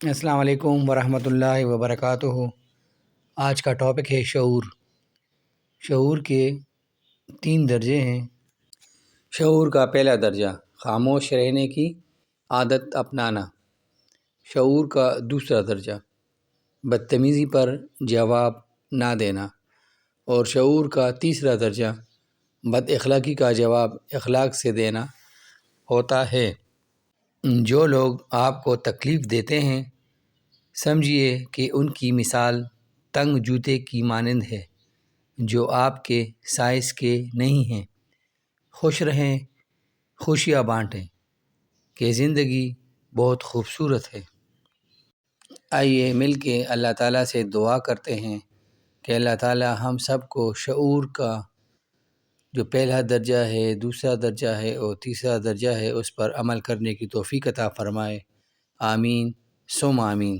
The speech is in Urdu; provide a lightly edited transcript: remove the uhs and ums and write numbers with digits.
السلام علیکم ورحمۃ اللہ وبرکاتہ۔ آج کا ٹاپک ہے شعور۔ شعور کے 3 درجے ہیں۔ شعور کا پہلا درجہ خاموش رہنے کی عادت اپنانا۔ شعور کا دوسرا درجہ بدتمیزی پر جواب نہ دینا۔ اور شعور کا تیسرا درجہ بد اخلاقی کا جواب اخلاق سے دینا ہوتا ہے۔ جو لوگ آپ کو تکلیف دیتے ہیں سمجھیے کہ ان کی مثال تنگ جوتے کی مانند ہے جو آپ کے سائز کے نہیں ہیں۔ خوش رہیں، خوشیاں بانٹیں کہ زندگی بہت خوبصورت ہے۔ آئیے مل کے اللہ تعالیٰ سے دعا کرتے ہیں کہ اللہ تعالیٰ ہم سب کو شعور کا جو پہلا درجہ ہے، دوسرا درجہ ہے اور تیسرا درجہ ہے اس پر عمل کرنے کی توفیق عطا فرمائے۔ آمین ثم آمین۔